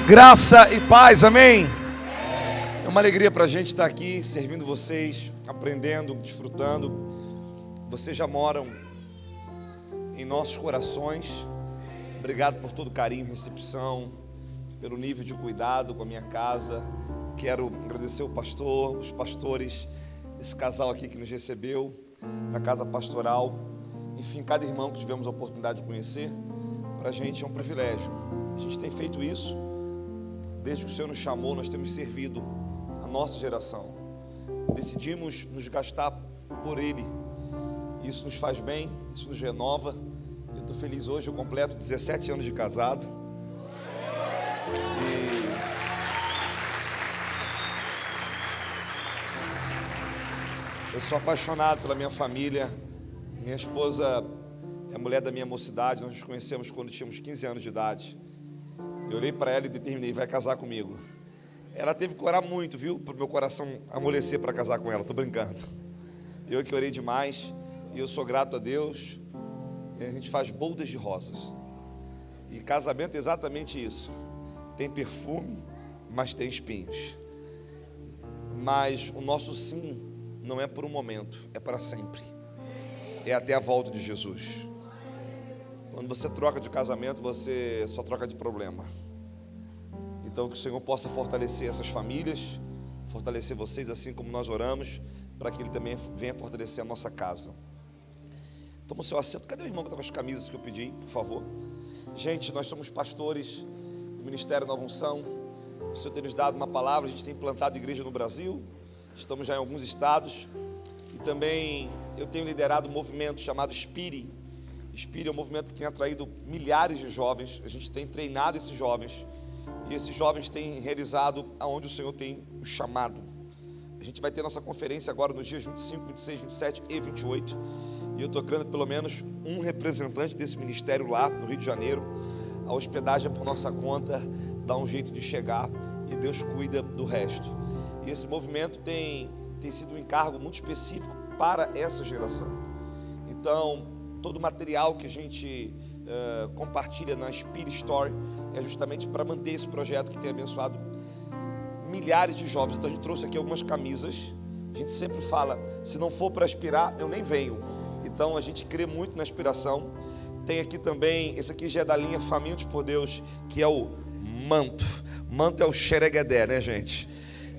Graça e paz, amém? É uma alegria para a gente estar aqui, servindo vocês, aprendendo, desfrutando. Vocês já moram em nossos corações. Obrigado por todo o carinho, recepção, pelo nível de cuidado com a minha casa. Quero agradecer o pastor, os pastores, esse casal aqui que nos recebeu na casa pastoral. Enfim, cada irmão que tivemos a oportunidade de conhecer, para a gente é um privilégio. A gente tem feito isso desde que o Senhor nos chamou. Nós temos servido a nossa geração. Decidimos nos gastar por Ele. Isso nos faz bem, isso nos renova. Eu estou feliz hoje, eu completo 17 anos de casado. Eu sou apaixonado pela minha família. Minha esposa é a mulher da minha mocidade. Nós nos conhecemos quando tínhamos 15 anos de idade. Eu olhei para ela e determinei: vai casar comigo. Ela teve que orar muito, viu? Para o meu coração amolecer para casar com ela. Estou brincando. Eu que orei demais. E eu sou grato a Deus. E a gente faz boldas de rosas. E casamento é exatamente isso. Tem perfume, mas tem espinhos. Mas o nosso sim não é por um momento, é para sempre. É até a volta de Jesus. Quando você troca de casamento, você só troca de problema. Então que o Senhor possa fortalecer essas famílias, fortalecer vocês, assim como nós oramos, para que Ele também venha fortalecer a nossa casa. Toma o seu assento. Cadê o irmão que está com as camisas que eu pedi, por favor? Gente, nós somos pastores do Ministério Nova Unção. O Senhor tem nos dado uma palavra. A gente tem plantado igreja no Brasil. Estamos já em alguns estados. E também eu tenho liderado um movimento chamado Spire. Spire é um movimento que tem atraído milhares de jovens. A gente tem treinado esses jovens. E esses jovens têm realizado aonde o Senhor tem o chamado. A gente vai ter nossa conferência agora nos dias 25, 26, 27 e 28. E eu estou crendo pelo menos um representante desse ministério lá no Rio de Janeiro. A hospedagem é por nossa conta, dá um jeito de chegar e Deus cuida do resto. E esse movimento tem sido um encargo muito específico para essa geração. Então, todo o material que a gente compartilha na Spirit Story é justamente para manter esse projeto que tem abençoado milhares de jovens. Então a gente trouxe aqui algumas camisas. A gente sempre fala: se não for para aspirar, eu nem venho. Então a gente crê muito na aspiração. Tem aqui também, esse aqui já é da linha Famintos por Deus, que é o manto. Manto é o xereguedé, né, gente?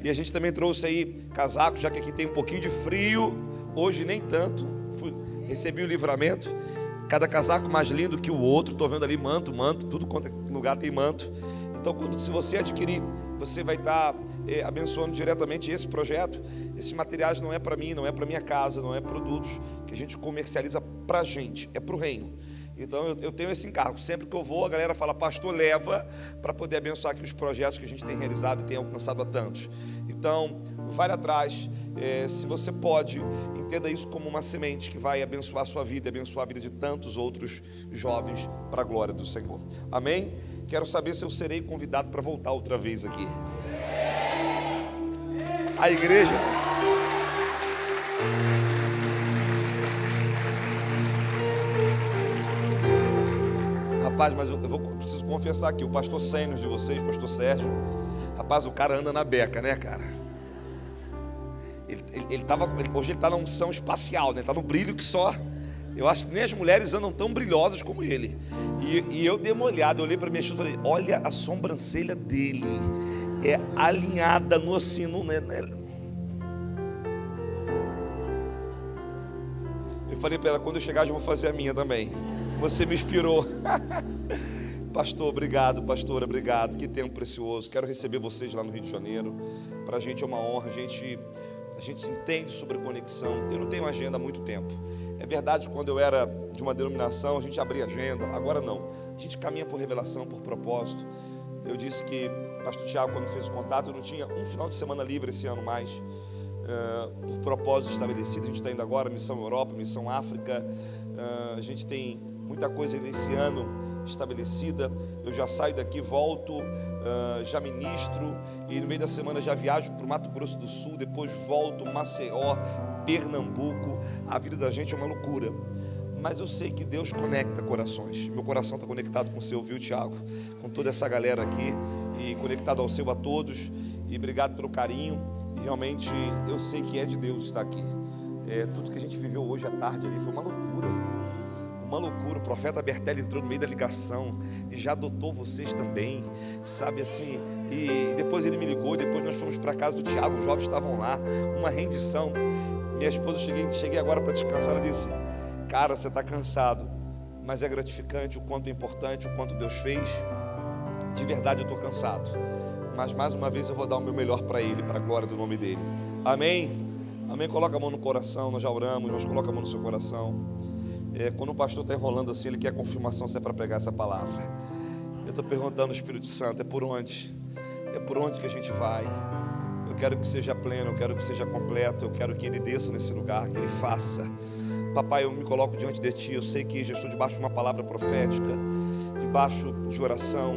E a gente também trouxe aí casacos, já que aqui tem um pouquinho de frio. Hoje nem tanto. Recebi o livramento. Cada casaco mais lindo que o outro. Estou vendo ali manto, tudo quanto é lugar tem manto. Então, se você adquirir, você vai estar abençoando diretamente esse projeto. Esses materiais não é para mim, não é para minha casa, não é produtos que a gente comercializa para a gente, é para o reino. Então eu tenho esse encargo. Sempre que eu vou, a galera fala: pastor, leva, para poder abençoar aqui os projetos que a gente tem realizado e tem alcançado a tantos. Então, vai atrás. Se você pode, entenda isso como uma semente que vai abençoar a sua vida, abençoar a vida de tantos outros jovens para a glória do Senhor. Amém? Quero saber se eu serei convidado para voltar outra vez aqui. A igreja... Rapaz, mas eu preciso confessar aqui, o pastor sênior de vocês, pastor Sérgio, rapaz, o cara anda na beca, né, cara? Hoje ele está na unção espacial, né? Está no brilho que só... Eu acho que nem as mulheres andam tão brilhosas como ele. E eu dei uma olhada, eu olhei para minha esposa e falei: olha a sobrancelha dele, é alinhada no assim, né? Eu falei para ela: quando eu chegar, eu vou fazer a minha também. Você me inspirou. Pastor, obrigado. Pastora, obrigado. Que tempo precioso. Quero receber vocês lá no Rio de Janeiro. Para a gente é uma honra. A gente entende sobre conexão. Eu não tenho agenda há muito tempo. É verdade, quando eu era de uma denominação, a gente abria agenda. Agora não. A gente caminha por revelação, por propósito. Eu disse que pastor Tiago, quando fez o contato, eu não tinha um final de semana livre esse ano mais. Por propósito estabelecido. A gente está indo agora, missão Europa, missão África. A gente tem muita coisa ainda esse ano estabelecida. Eu já saio daqui, volto, já ministro, e no meio da semana já viajo para o Mato Grosso do Sul, depois volto, Maceió, Pernambuco. A vida da gente é uma loucura, Mas eu sei que Deus conecta corações. Meu coração está conectado com o seu, viu, Tiago? Com toda essa galera aqui. E conectado ao seu, a todos. E obrigado pelo carinho. E realmente eu sei que é de Deus estar aqui. Tudo que a gente viveu hoje à tarde ali foi uma loucura. Uma loucura. O profeta Bertelli entrou no meio da ligação e já adotou vocês também, sabe assim. E depois ele me ligou, depois nós fomos para a casa do Tiago, os jovens estavam lá, uma rendição. Minha esposa, cheguei agora para descansar, ela disse: cara, você está cansado, mas é gratificante o quanto é importante, o quanto Deus fez. De verdade eu estou cansado, mas mais uma vez eu vou dar o meu melhor para Ele, para a glória do nome dEle. Amém? Amém? Coloca a mão no coração, nós já oramos, mas coloca a mão no seu coração. Quando o pastor está enrolando assim, ele quer confirmação se é para pregar essa palavra. Eu estou perguntando ao Espírito Santo: é por onde? É por onde que a gente vai? Eu quero que seja pleno, eu quero que seja completo, eu quero que Ele desça nesse lugar, que Ele faça. Papai, eu me coloco diante de Ti, eu sei que já estou debaixo de uma palavra profética, debaixo de oração,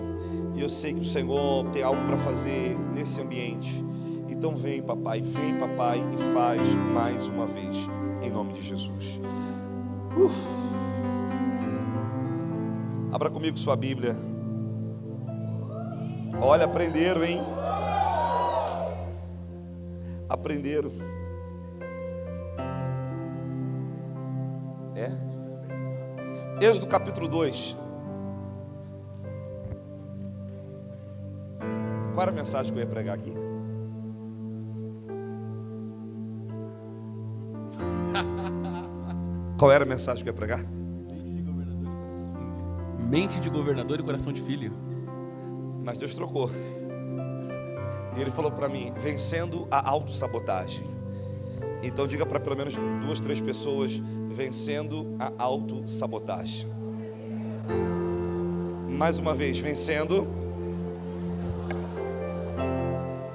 e eu sei que o Senhor tem algo para fazer nesse ambiente. Então vem papai, e faz mais uma vez, em nome de Jesus. Abra comigo sua Bíblia. Olha, aprenderam, hein? Aprenderam. Êxodo capítulo 2. Qual era a mensagem que eu ia pregar aqui? Qual era a mensagem que eu ia pregar? Mente de governador e coração de filho. Mas Deus trocou. E Ele falou para mim: vencendo a autossabotagem. Então diga para pelo menos 2, 3 pessoas: vencendo a autossabotagem. Mais uma vez, vencendo.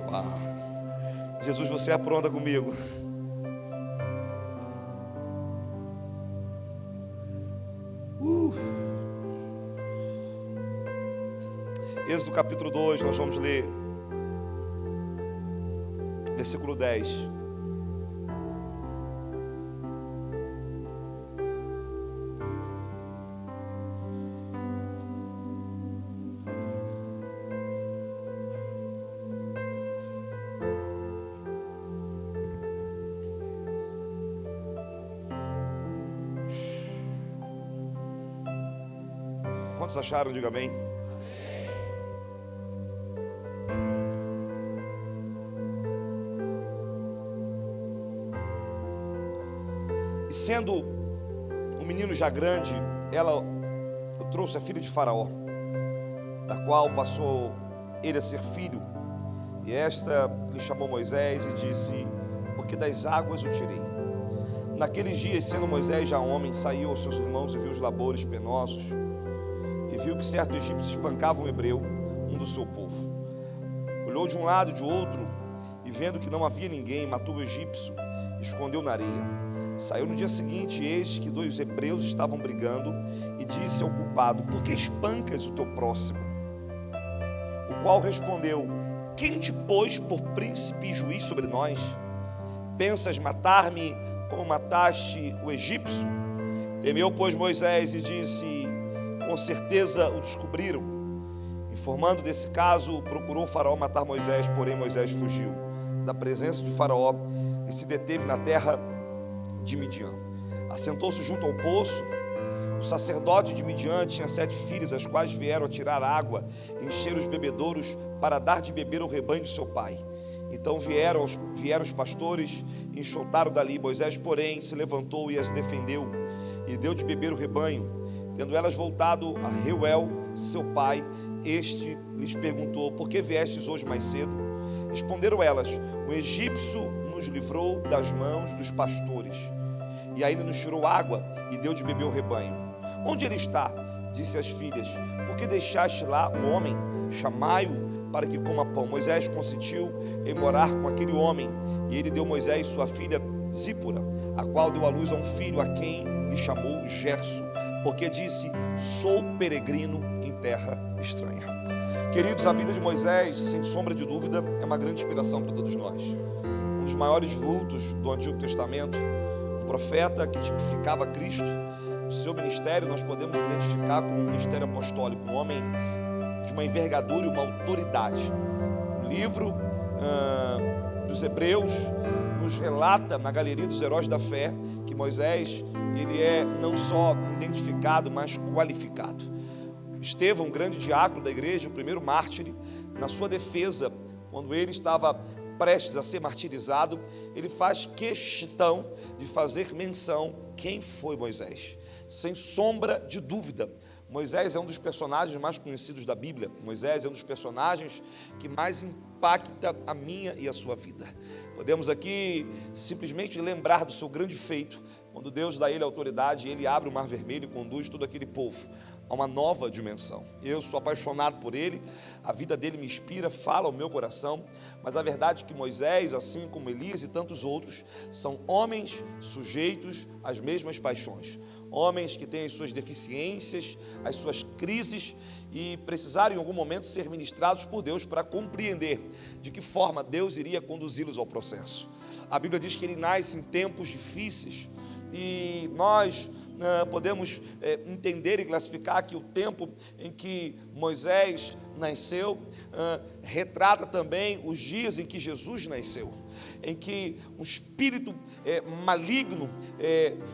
Uau. Jesus, você apronta comigo. Êxodo capítulo 2, nós vamos ler versículo 10. Quantos acharam? Diga amém. E sendo um menino já grande, ela o trouxe a filha de Faraó, da qual passou ele a ser filho. E esta lhe chamou Moisés e disse: porque das águas o tirei. Naqueles dias, sendo Moisés já homem, saiu aos seus irmãos e viu os labores penosos, e viu que certo egípcio espancava um hebreu, um do seu povo. Olhou de um lado e de outro, e vendo que não havia ninguém, matou o egípcio e escondeu na areia. Saiu no dia seguinte, e eis que 2 hebreus estavam brigando, e disse ao culpado: por que espancas o teu próximo? O qual respondeu: quem te pôs por príncipe e juiz sobre nós? Pensas matar-me como mataste o egípcio? Temeu, pois, Moisés e disse: com certeza o descobriram. Informando desse caso, procurou Faraó matar Moisés, porém Moisés fugiu da presença de Faraó e se deteve na terra de Midian. Assentou-se junto ao poço. O sacerdote de Midian tinha 7 filhas, as quais vieram a tirar água e encher os bebedouros para dar de beber ao rebanho de seu pai. Então vieram os pastores e enxotaram dali. Moisés, porém, se levantou e as defendeu e deu de beber o rebanho. Tendo elas voltado a Reuel, seu pai, este lhes perguntou: por que viestes hoje mais cedo? Responderam elas: o egípcio nos livrou das mãos dos pastores, e ainda nos tirou água e deu de beber o rebanho. Onde ele está? Disse as filhas: por que deixaste lá o homem? Chamai-o para que coma pão. Moisés consentiu em morar com aquele homem, e ele deu Moisés sua filha Zípora, a qual deu à luz a um filho, a quem lhe chamou Gerso, porque disse: sou peregrino em terra estranha. Queridos, a vida de Moisés, sem sombra de dúvida, é uma grande inspiração para todos nós. Um dos maiores vultos do Antigo Testamento, um profeta que tipificava Cristo, O seu ministério nós podemos identificar como um ministério apostólico, um homem de uma envergadura e uma autoridade. O livro dos Hebreus nos relata, na galeria dos heróis da fé, que Moisés, ele é não só identificado, mas qualificado. Estevão, grande diácono da igreja, o primeiro mártir, na sua defesa, quando ele estava prestes a ser martirizado, ele faz questão de fazer menção quem foi Moisés. Sem sombra de dúvida, Moisés é um dos personagens mais conhecidos da Bíblia. Moisés é um dos personagens que mais impacta a minha e a sua vida. Podemos aqui simplesmente lembrar do seu grande feito, quando Deus dá a ele autoridade, ele abre o Mar Vermelho e conduz todo aquele povo a uma nova dimensão. Eu sou apaixonado por ele, a vida dele me inspira, fala ao meu coração, mas a verdade é que Moisés, assim como Elias e tantos outros, são homens sujeitos às mesmas paixões. Homens que têm as suas deficiências, as suas crises e precisaram em algum momento ser ministrados por Deus para compreender de que forma Deus iria conduzi-los ao processo. A Bíblia diz que ele nasce em tempos difíceis e nós podemos entender e classificar que o tempo em que Moisés nasceu retrata também os dias em que Jesus nasceu, em que um espírito maligno,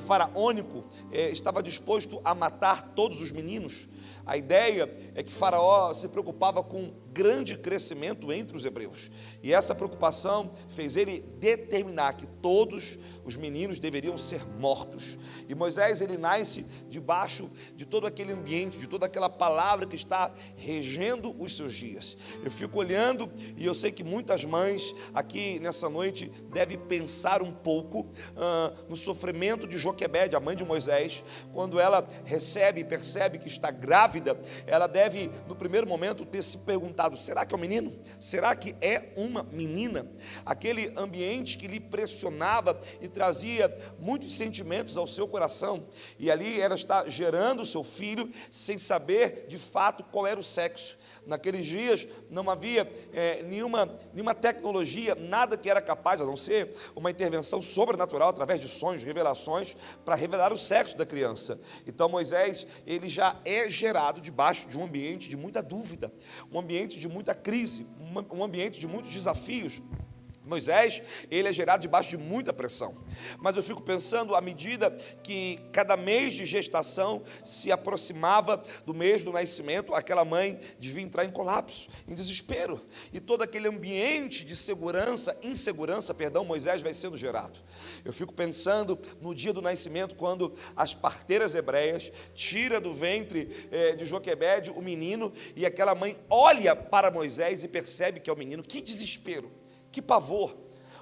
faraônico, estava disposto a matar todos os meninos. A ideia é que Faraó se preocupava com grande crescimento entre os hebreus. E essa preocupação fez ele determinar que todos os meninos deveriam ser mortos. E Moisés, ele nasce debaixo de todo aquele ambiente, de toda aquela palavra que está regendo os seus dias. Eu fico olhando e eu sei que muitas mães aqui nessa noite devem pensar um pouco no sofrimento de Joquebede, a mãe de Moisés, quando ela recebe e percebe que está grávida. Ela deve, no primeiro momento, ter se perguntado: será que é um menino? Será que é uma menina? Aquele ambiente que lhe pressionava e trazia muitos sentimentos ao seu coração. E ali ela está gerando o seu filho sem saber de fato qual era o sexo. Naqueles dias não havia nenhuma tecnologia, nada que era capaz, a não ser uma intervenção sobrenatural através de sonhos, revelações, para revelar o sexo da criança. Então Moisés, ele já é gerado debaixo de um ambiente de muita dúvida, um ambiente de muita crise, um ambiente de muitos desafios. Moisés, ele é gerado debaixo de muita pressão. Mas eu fico pensando, à medida que cada mês de gestação se aproximava do mês do nascimento, aquela mãe devia entrar em colapso, em desespero. E todo aquele ambiente de insegurança, Moisés vai sendo gerado. Eu fico pensando no dia do nascimento, quando as parteiras hebreias tiram do ventre de Joquebede o menino, e aquela mãe olha para Moisés e percebe que é o menino. Que desespero! Que pavor!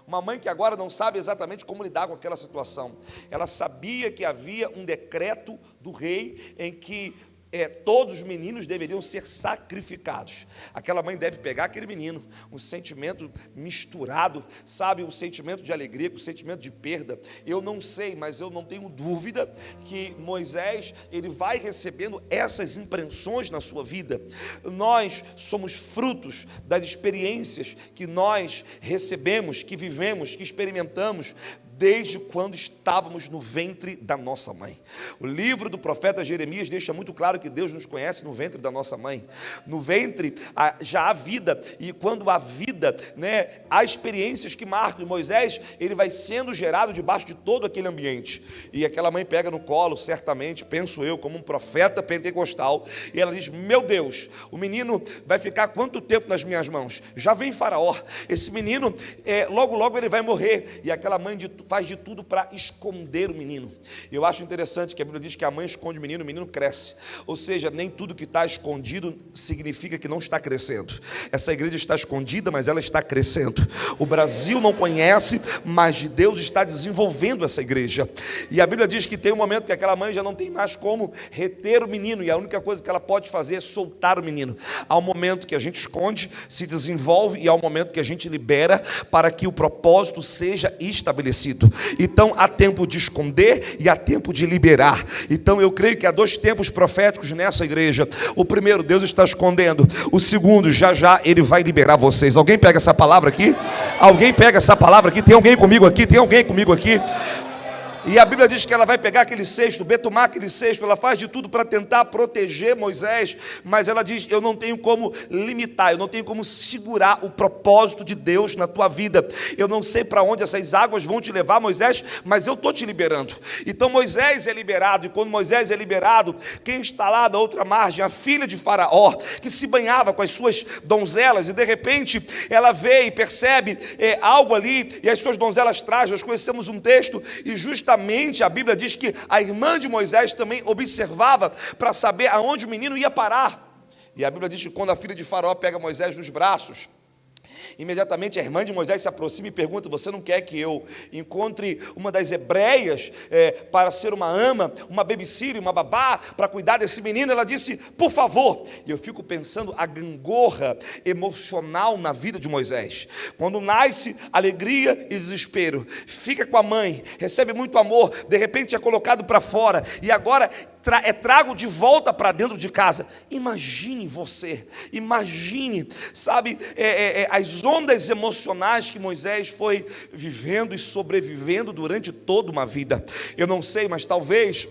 Uma mãe que agora não sabe exatamente como lidar com aquela situação. Ela sabia que havia um decreto do rei em que todos os meninos deveriam ser sacrificados. Aquela mãe deve pegar aquele menino, um sentimento misturado, sabe, um sentimento de alegria com um sentimento de perda. Eu não sei, mas eu não tenho dúvida que Moisés, ele vai recebendo essas impressões na sua vida. Nós somos frutos das experiências que nós recebemos, que vivemos, que experimentamos desde quando estávamos no ventre da nossa mãe. O livro do profeta Jeremias deixa muito claro que Deus nos conhece no ventre da nossa mãe. No ventre já há vida, e quando há vida, há experiências que marcam. E Moisés, ele vai sendo gerado debaixo de todo aquele ambiente. E aquela mãe pega no colo, certamente, penso eu, como um profeta pentecostal, e ela diz: meu Deus, o menino vai ficar quanto tempo nas minhas mãos? Já vem Faraó, esse menino, logo logo ele vai morrer. E aquela mãe faz de tudo para esconder o menino. Eu acho interessante que a Bíblia diz que a mãe esconde o menino cresce. Ou seja, nem tudo que está escondido significa que não está crescendo. Essa igreja está escondida, mas ela está crescendo. O Brasil não conhece, mas Deus está desenvolvendo essa igreja. E a Bíblia diz que tem um momento que aquela mãe já não tem mais como reter o menino, e a única coisa que ela pode fazer é soltar o menino. Há um momento que a gente esconde, se desenvolve, e há um momento que a gente libera para que o propósito seja estabelecido. Então há tempo de esconder e há tempo de liberar. Então eu creio que há dois tempos proféticos nessa igreja. O primeiro, Deus está escondendo. O segundo, já Ele vai liberar vocês. Alguém pega essa palavra aqui? Alguém pega essa palavra aqui? Tem alguém comigo aqui? Tem alguém comigo aqui? E a Bíblia diz que ela vai pegar aquele cesto, betumar aquele cesto, ela faz de tudo para tentar proteger Moisés, mas ela diz: eu não tenho como limitar, eu não tenho como segurar o propósito de Deus na tua vida. Eu não sei para onde essas águas vão te levar, Moisés, mas eu estou te liberando. Então Moisés é liberado, e quando Moisés é liberado, quem está lá da outra margem? A filha de Faraó, que se banhava com as suas donzelas, e de repente ela vê e percebe algo ali, e as suas donzelas trazem. Nós conhecemos um texto, e justamente a Bíblia diz que a irmã de Moisés também observava para saber aonde o menino ia parar. E a Bíblia diz que quando a filha de Faraó pega Moisés nos braços, imediatamente a irmã de Moisés se aproxima e pergunta: você não quer que eu encontre uma das hebreias para ser uma ama, uma babysitter, uma babá, para cuidar desse menino? Ela disse: por favor. E eu fico pensando a gangorra emocional na vida de Moisés. Quando nasce, alegria e desespero. Fica com a mãe, recebe muito amor, de repente é colocado para fora, e agora é trago de volta para dentro de casa. Imagine você, imagine, sabe, as ondas emocionais que Moisés foi vivendo e sobrevivendo durante toda uma vida. Eu não sei, mas talvez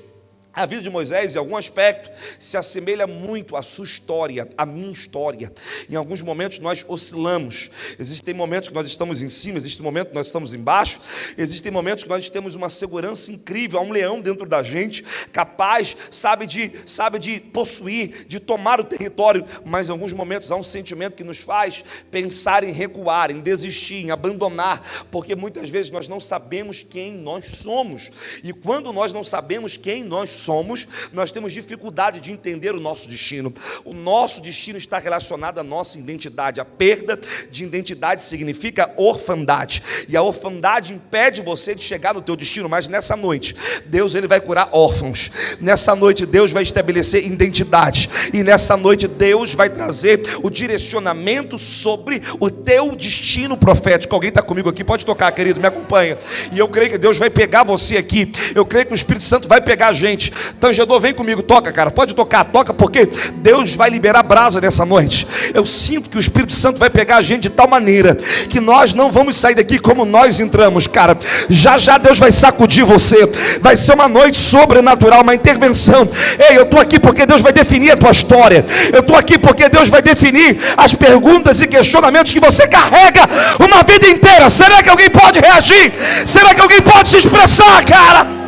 a vida de Moisés, em algum aspecto, se assemelha muito à sua história, à minha história. Em alguns momentos nós oscilamos. Existem momentos que nós estamos em cima, existem momentos que nós estamos embaixo, existem momentos que nós temos uma segurança incrível, há um leão dentro da gente, capaz, sabe de possuir, de tomar o território, mas em alguns momentos há um sentimento que nos faz pensar em recuar, em desistir, em abandonar, porque muitas vezes nós não sabemos quem nós somos, e quando nós não sabemos quem nós somos, nós temos dificuldade de entender o nosso destino. O nosso destino está relacionado à nossa identidade. A perda de identidade significa orfandade, e a orfandade impede você de chegar no teu destino. Mas nessa noite, Deus ele vai curar órfãos. Nessa noite, Deus vai estabelecer identidade, e nessa noite, Deus vai trazer o direcionamento sobre o teu destino profético. Alguém está comigo aqui? Pode tocar, querido, me acompanha. E eu creio que Deus vai pegar você aqui, eu creio que o Espírito Santo vai pegar a gente. Tangedor, vem comigo, toca, cara, pode tocar, toca, porque Deus vai liberar brasa nessa noite. Eu sinto que o Espírito Santo vai pegar a gente de tal maneira que nós não vamos sair daqui como nós entramos, cara. Já já Deus vai sacudir você, vai ser uma noite sobrenatural, uma intervenção. Ei, eu estou aqui porque Deus vai definir a tua história, eu estou aqui porque Deus vai definir as perguntas e questionamentos que você carrega uma vida inteira. Será que alguém pode reagir? Será que alguém pode se expressar, cara?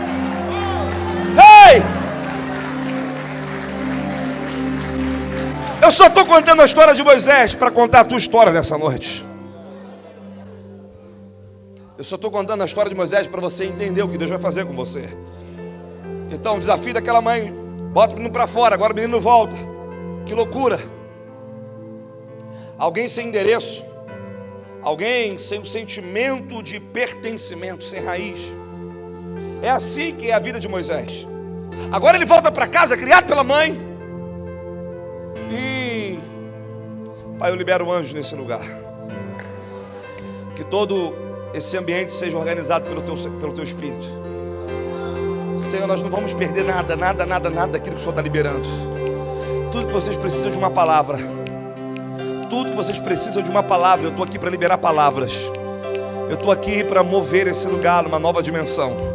Ei! Eu só estou contando a história de Moisés para contar a tua história nessa noite. Eu só estou contando a história de Moisés para você entender o que Deus vai fazer com você. Então, o desafio daquela mãe: bota o menino para fora, agora o menino volta. Que loucura! Alguém sem endereço, alguém sem o sentimento de pertencimento, sem raiz. É assim que é a vida de Moisés. Agora ele volta para casa, criado pela mãe. E Pai, eu libero o anjo nesse lugar. Que todo esse ambiente seja organizado pelo teu Espírito. Senhor, nós não vamos perder nada daquilo que o Senhor está liberando. Tudo que vocês precisam de uma palavra. Tudo que vocês precisam de uma palavra. Eu estou aqui para liberar palavras. Eu estou aqui para mover esse lugar numa nova dimensão.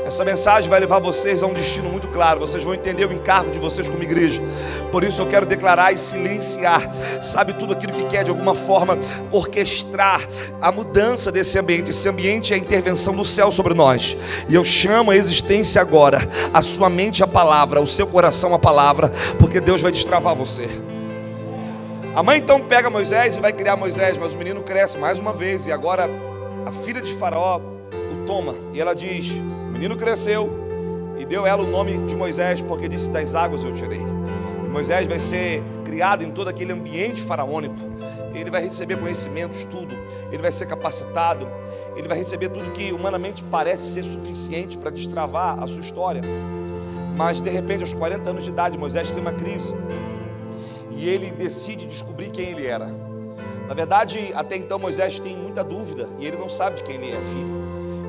Essa mensagem vai levar vocês a um destino muito claro. Vocês vão entender o encargo de vocês como igreja. Por isso eu quero declarar e silenciar, sabe, tudo aquilo que quer de alguma forma orquestrar a mudança desse ambiente. Esse ambiente é a intervenção do céu sobre nós. E eu chamo a existência agora, a sua mente a palavra, o seu coração a palavra, porque Deus vai destravar você. A mãe então pega Moisés e vai criar Moisés, mas o menino cresce mais uma vez, e agora a filha de Faraó o toma, e ela diz: o menino cresceu, e deu ela o nome de Moisés, porque disse: das águas eu tirei. E Moisés vai ser criado em todo aquele ambiente faraônico. Ele vai receber conhecimento, estudo, ele vai ser capacitado, ele vai receber tudo que humanamente parece ser suficiente para destravar a sua história. Mas de repente, aos 40 anos de idade, Moisés tem uma crise, e ele decide descobrir quem ele era. Na verdade, até então Moisés tem muita dúvida, e ele não sabe de quem ele é filho.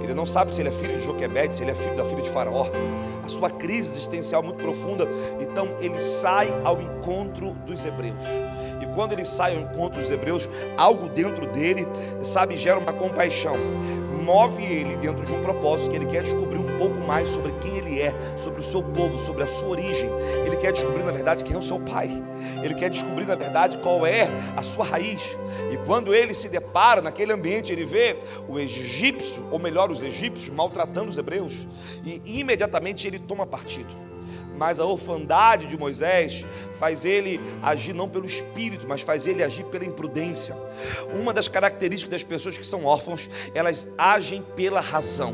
Ele não sabe se ele é filho de Joquebede, se ele é filho da filha de Faraó. A sua crise existencial muito profunda. Então ele sai ao encontro dos hebreus. E quando ele sai ao encontro dos hebreus, algo dentro dele, sabe, gera uma compaixão. move ele dentro de um propósito, que ele quer descobrir um pouco mais sobre quem ele é, sobre o seu povo, sobre a sua origem. Ele quer descobrir, na verdade, quem é o seu pai. Ele quer descobrir, na verdade, qual é a sua raiz. E quando ele se depara naquele ambiente, ele vê o egípcio, ou melhor, os egípcios maltratando os hebreus, e imediatamente ele toma partido. Mas a orfandade de Moisés faz ele agir não pelo espírito, mas faz ele agir pela imprudência. Uma das características das pessoas que são órfãos, elas agem pela razão,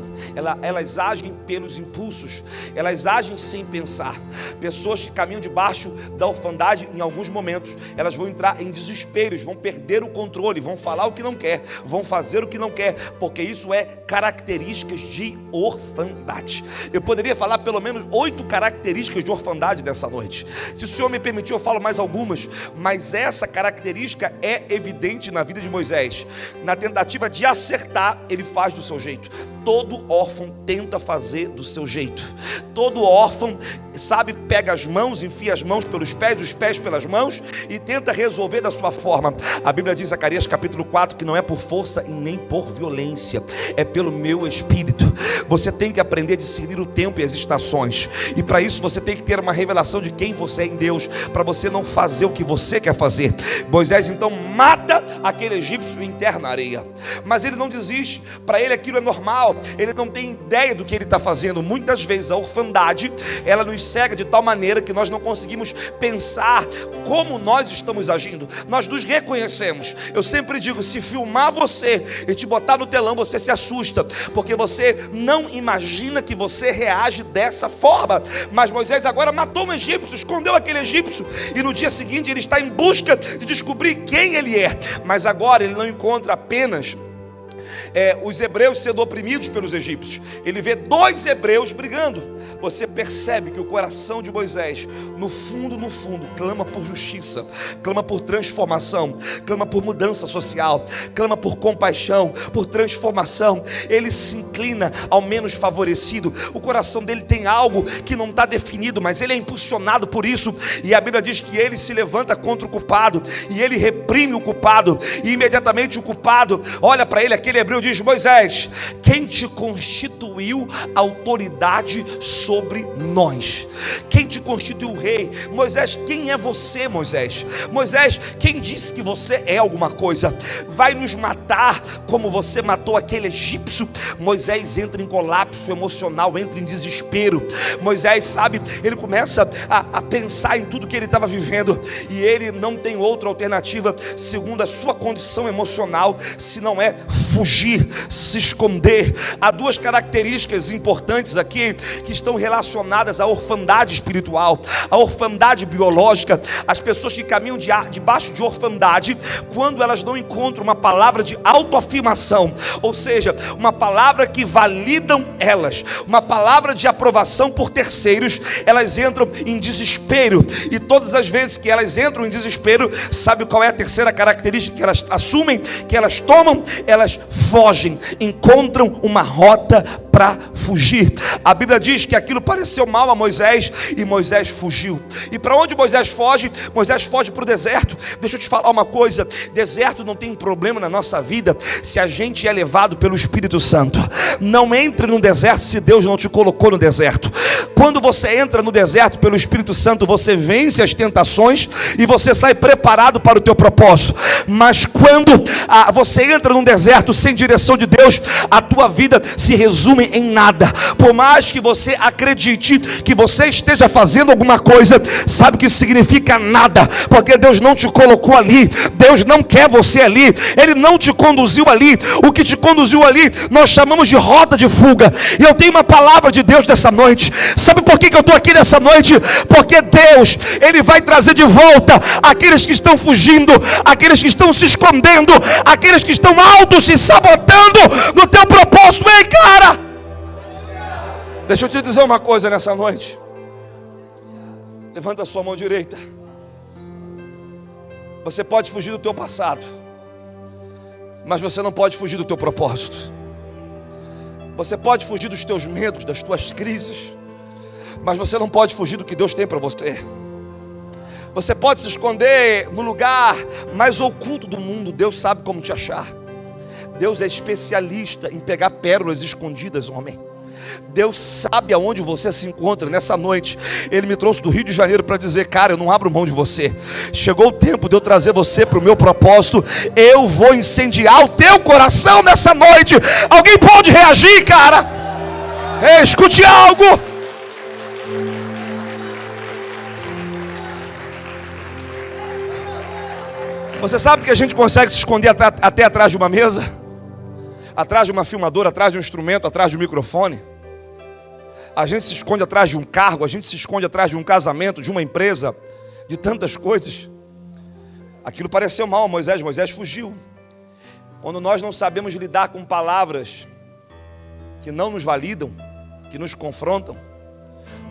elas agem pelos impulsos, elas agem sem pensar. Pessoas que caminham debaixo da orfandade, em alguns momentos, elas vão entrar em desespero, vão perder o controle, vão falar o que não quer, vão fazer o que não quer, porque isso é características de orfandade. Eu poderia falar pelo menos 8 características de orfandade dessa noite. Se o Senhor me permitir, eu falo mais algumas, mas essa característica é evidente na vida de Moisés. Na tentativa de acertar, ele faz do seu jeito. Todo órfão tenta fazer do seu jeito. Todo órfão, sabe, pega as mãos, enfia as mãos pelos pés, os pés pelas mãos e tenta resolver da sua forma. A Bíblia diz, Zacarias capítulo 4, que não é por força e nem por violência, é pelo meu espírito. Você tem que aprender a discernir o tempo e as estações, e para isso você tem que ter uma revelação de quem você é em Deus, para você não fazer o que você quer fazer. Moisés então mata aquele egípcio e enterra na areia, mas ele não desiste. Para ele aquilo é normal, ele não tem ideia do que ele está fazendo. Muitas vezes a orfandade, ela nos cega de tal maneira que nós não conseguimos pensar como nós estamos agindo. Nós nos reconhecemos. Eu sempre digo, se filmar você e te botar no telão, você se assusta, porque você não imagina que você reage dessa forma. Mas Moisés agora matou um egípcio, escondeu aquele egípcio, e no dia seguinte ele está em busca de descobrir quem ele é. Mas agora ele não encontra apenas os hebreus sendo oprimidos pelos egípcios. Ele vê 2 hebreus brigando. Você percebe que o coração de Moisés, no fundo, clama por justiça, clama por transformação, clama por mudança social, clama por compaixão, por transformação. Ele se inclina ao menos favorecido. O coração dele tem algo que não está definido, mas ele é impulsionado por isso. E a Bíblia diz que ele se levanta contra o culpado, e ele reprime o culpado, e imediatamente o culpado olha para ele. Aquele hebreu diz: Moisés, quem te constituiu autoridade sobre nós? Quem te constituiu rei? Moisés, quem é você, Moisés? Moisés, quem disse que você é alguma coisa? Vai nos matar como você matou aquele egípcio? Moisés entra em colapso emocional, entra em desespero. Moisés, sabe, ele começa a pensar em tudo que ele estava vivendo, e ele não tem outra alternativa segundo a sua condição emocional, se não é fugir, se esconder. Há 2 características importantes aqui que estão relacionadas à orfandade espiritual, à orfandade biológica. As pessoas que caminham debaixo de orfandade, quando elas não encontram uma palavra de autoafirmação, ou seja, uma palavra que validam elas, uma palavra de aprovação por terceiros, elas entram em desespero. E todas as vezes que elas entram em desespero, sabe qual é a terceira característica que elas assumem, que elas tomam? Elas fogem, encontram uma rota para fugir. A Bíblia diz que aquilo pareceu mal a Moisés, e Moisés fugiu. E para onde Moisés foge? Moisés foge para o deserto. Deixa eu te falar uma coisa: deserto não tem problema na nossa vida se a gente é levado pelo Espírito Santo. Não entre no deserto se Deus não te colocou no deserto. Quando você entra no deserto pelo Espírito Santo, você vence as tentações e você sai preparado para o teu propósito. Mas quando você entra num deserto sem direção de Deus, a tua vida se resume em nada. Por mais que você acredite que você esteja fazendo alguma coisa, sabe que isso significa nada, porque Deus não te colocou ali, Deus não quer você ali, Ele não te conduziu ali. O que te conduziu ali, nós chamamos de rota de fuga. E eu tenho uma palavra de Deus nessa noite. Sabe por que eu estou aqui nessa noite? Porque Deus, Ele vai trazer de volta aqueles que estão fugindo, aqueles que estão se escondendo, aqueles que estão auto se sabotando no teu propósito. Ei, cara, deixa eu te dizer uma coisa nessa noite. Levanta a sua mão direita. Você pode fugir do teu passado, mas você não pode fugir do teu propósito. Você pode fugir dos teus medos, das tuas crises, mas você não pode fugir do que Deus tem para você. Você pode se esconder no lugar mais oculto do mundo, Deus sabe como te achar. Deus é especialista em pegar pérolas escondidas, homem. Deus sabe aonde você se encontra nessa noite. Ele me trouxe do Rio de Janeiro para dizer: cara, eu não abro mão de você. Chegou o tempo de eu trazer você para o meu propósito. Eu vou incendiar o teu coração nessa noite. Alguém pode reagir, cara? Ei, escute algo. Você sabe que a gente consegue se esconder até atrás de uma mesa? Atrás de uma filmadora, atrás de um instrumento, atrás de um microfone? A gente se esconde atrás de um cargo, a gente se esconde atrás de um casamento, de uma empresa, de tantas coisas. Aquilo pareceu mal a Moisés, Moisés fugiu. Quando nós não sabemos lidar com palavras que não nos validam, que nos confrontam,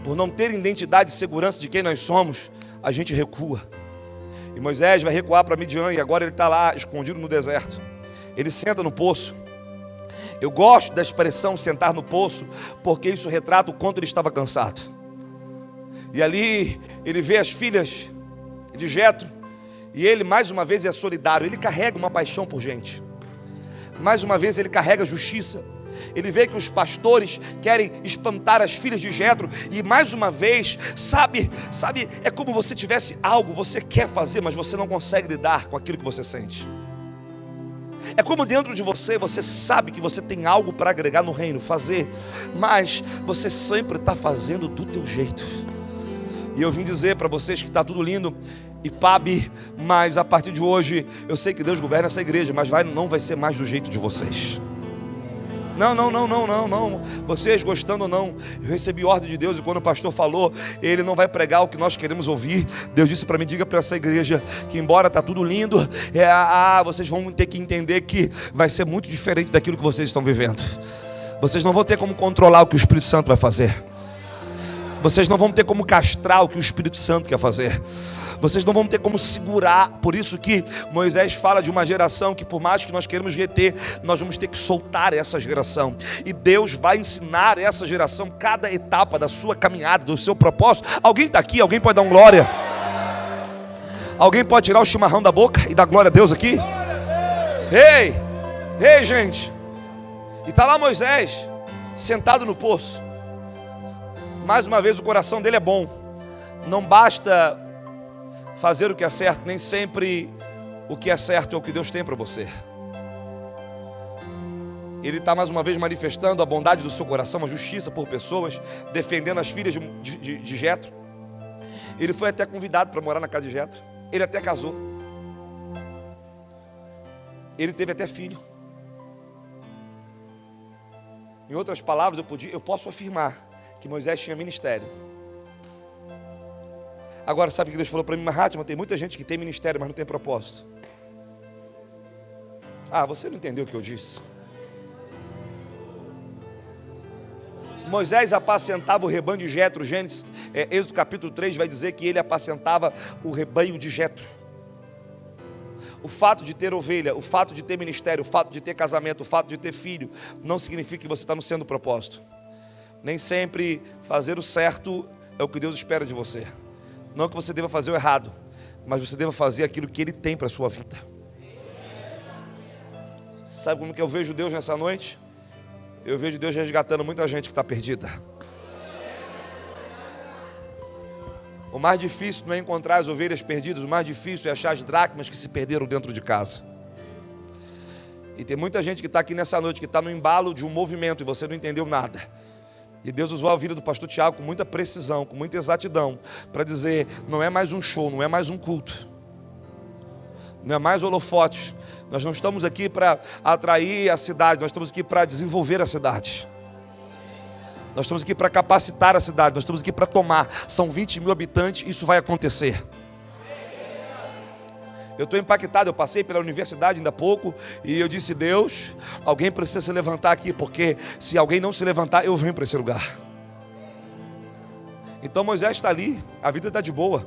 por não ter identidade e segurança de quem nós somos, a gente recua. E Moisés vai recuar para Midian, e agora ele está lá, escondido no deserto. Ele senta no poço. Eu gosto da expressão sentar no poço, porque isso retrata o quanto ele estava cansado. E ali ele vê as filhas de Jetro, e ele mais uma vez é solidário. Ele carrega uma paixão por gente. Mais uma vez ele carrega justiça. Ele vê que os pastores querem espantar as filhas de Jetro, e mais uma vez, sabe, é como você tivesse algo, você quer fazer, mas você não consegue lidar com aquilo que você sente. É como dentro de você, você sabe que você tem algo para agregar no reino, fazer, mas você sempre está fazendo do teu jeito. E eu vim dizer para vocês que está tudo lindo e pabe, mas a partir de hoje, eu sei que Deus governa essa igreja, mas não vai ser mais do jeito de vocês. Não. Vocês gostando ou não, eu recebi ordem de Deus, e quando o pastor falou, ele não vai pregar o que nós queremos ouvir. Deus disse para mim: diga para essa igreja que embora está tudo lindo, vocês vão ter que entender que vai ser muito diferente daquilo que vocês estão vivendo. Vocês não vão ter como controlar o que o Espírito Santo vai fazer. Vocês não vão ter como castrar o que o Espírito Santo quer fazer. Vocês não vão ter como segurar. Por isso que Moisés fala de uma geração que, por mais que nós queremos reter, nós vamos ter que soltar essa geração. E Deus vai ensinar essa geração cada etapa da sua caminhada, do seu propósito. Alguém está aqui? Alguém pode dar um glória? Alguém pode tirar o chimarrão da boca e dar glória a Deus aqui? Ei, gente. E está lá Moisés, sentado no poço. Mais uma vez, o coração dele é bom. Não basta fazer o que é certo, nem sempre o que é certo é o que Deus tem para você. Ele está mais uma vez manifestando a bondade do seu coração, a justiça por pessoas, defendendo as filhas de Jetro. Ele foi até convidado para morar na casa de Jetro. Ele até casou. Ele teve até filho. Em outras palavras, eu posso afirmar que Moisés tinha ministério. Agora, sabe o que Deus falou para mim? Mas, Hatman, tem muita gente que tem ministério, mas não tem propósito. Você não entendeu o que eu disse. Moisés apacentava o rebanho de Jetro. Gênesis, Êxodo capítulo 3 vai dizer que ele apacentava o rebanho de Jetro. O fato de ter ovelha, o fato de ter ministério, o fato de ter casamento, o fato de ter filho, não significa que você está no centro do propósito. Nem sempre fazer o certo é o que Deus espera de você. Não que você deva fazer o errado, mas você deva fazer aquilo que Ele tem para a sua vida. Sabe como que eu vejo Deus nessa noite? Eu vejo Deus resgatando muita gente que está perdida. O mais difícil não é encontrar as ovelhas perdidas, o mais difícil é achar as dracmas que se perderam dentro de casa. E tem muita gente que está aqui nessa noite, que está no embalo de um movimento e você não entendeu nada. E Deus usou a vida do pastor Tiago com muita precisão, com muita exatidão, para dizer: não é mais um show, não é mais um culto, não é mais holofote. Nós não estamos aqui para atrair a cidade, nós estamos aqui para desenvolver a cidade. Nós estamos aqui para capacitar a cidade, nós estamos aqui para tomar. São 20 mil habitantes, isso vai acontecer. Eu estou impactado, eu passei pela universidade ainda há pouco e eu disse: Deus, alguém precisa se levantar aqui, porque se alguém não se levantar, eu venho para esse lugar. Então Moisés está ali, a vida está de boa,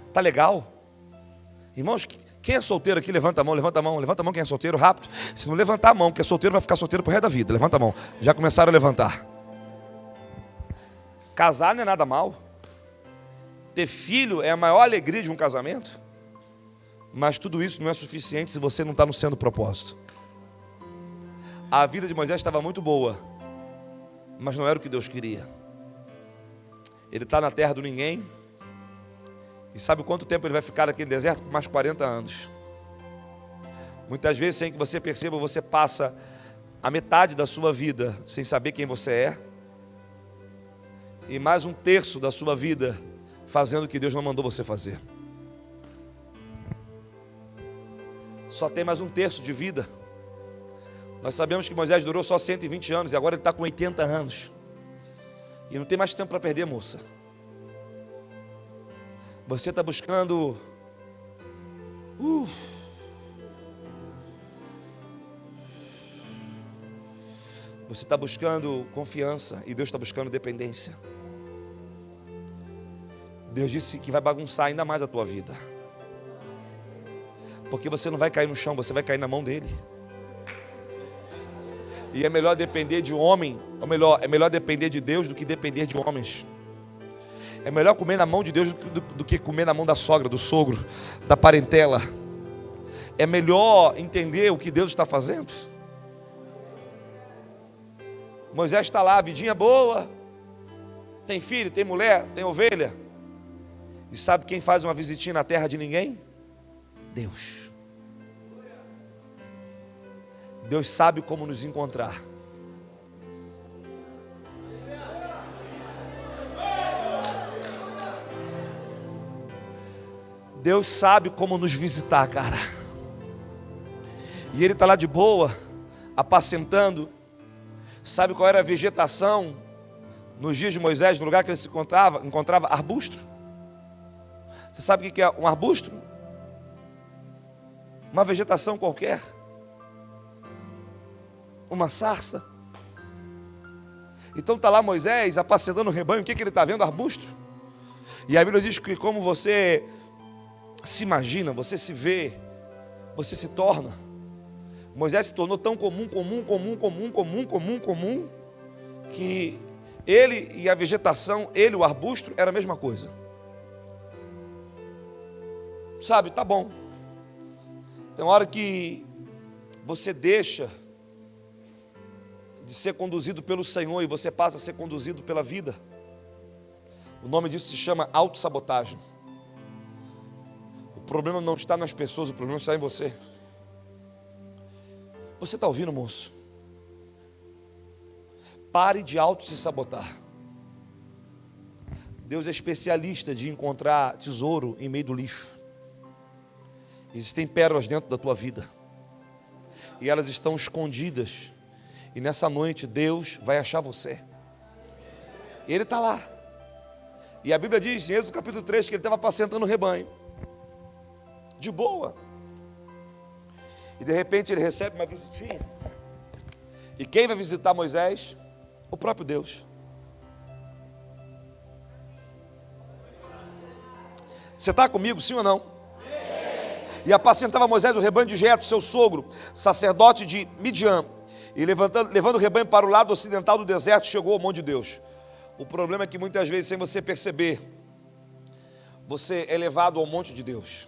está legal. Irmãos, quem é solteiro aqui, levanta a mão, levanta a mão, levanta a mão quem é solteiro, rápido. Se não levantar a mão, que é solteiro, vai ficar solteiro pro resto da vida, levanta a mão. Já começaram a levantar. Casar não é nada mal. Ter filho é a maior alegria de um casamento. Mas tudo isso não é suficiente se você não está no centro do propósito. A vida de Moisés estava muito boa, mas não era o que Deus queria. Ele está na terra do ninguém. E sabe quanto tempo ele vai ficar naquele deserto? Mais 40 anos. Muitas vezes, sem que você perceba, você passa a metade da sua vida sem saber quem você é, e mais um terço da sua vida fazendo o que Deus não mandou você fazer. Só tem mais um terço de vida. Nós sabemos que Moisés durou só 120 anos e agora ele está com 80 anos. E não tem mais tempo para perder, moça. Você está buscando Você está buscando confiança e Deus está buscando dependência. Deus disse que vai bagunçar ainda mais a tua vida, porque você não vai cair no chão, você vai cair na mão dele. E é melhor depender de homem, ou melhor, é melhor depender de Deus do que depender de homens. É melhor comer na mão de Deus do que comer na mão da sogra, do sogro, da parentela. É melhor entender o que Deus está fazendo. Moisés está lá, vidinha boa, tem filho, tem mulher, tem ovelha. E sabe quem faz uma visitinha na terra de ninguém? Deus. Deus sabe como nos encontrar. Deus sabe como nos visitar, cara. E Ele está lá de boa, apacentando. Sabe qual era a vegetação nos dias de Moisés, no lugar que ele se encontrava? Arbusto. Você sabe o que é um arbusto? Uma vegetação qualquer. Uma sarça. Então está lá Moisés apacentando o rebanho. O que ele está vendo? Arbusto. E a Bíblia diz que como você se imagina, você se vê, você se torna. Moisés se tornou tão comum, que ele e a vegetação, ele, o arbusto, era a mesma coisa. Sabe, tá bom. Tem hora que você deixa de ser conduzido pelo Senhor e você passa a ser conduzido pela vida. O nome disso se chama autossabotagem. O problema não está nas pessoas, o problema está em você. Você está ouvindo, moço? Pare de se sabotar. Deus é especialista de encontrar tesouro em meio do lixo. Existem pérolas dentro da tua vida, e elas estão escondidas. E nessa noite Deus vai achar você. Ele está lá. E a Bíblia diz em Êxodo capítulo 3 que ele estava apacentando o rebanho, de boa. E de repente ele recebe uma visitinha. E quem vai visitar Moisés? O próprio Deus. Você está comigo, sim ou não? Sim. E apacentava Moisés o rebanho de Jetro, seu sogro, sacerdote de Midian. E levando o rebanho para o lado ocidental do deserto, chegou ao monte de Deus. O problema é que muitas vezes, sem você perceber, você é levado ao monte de Deus.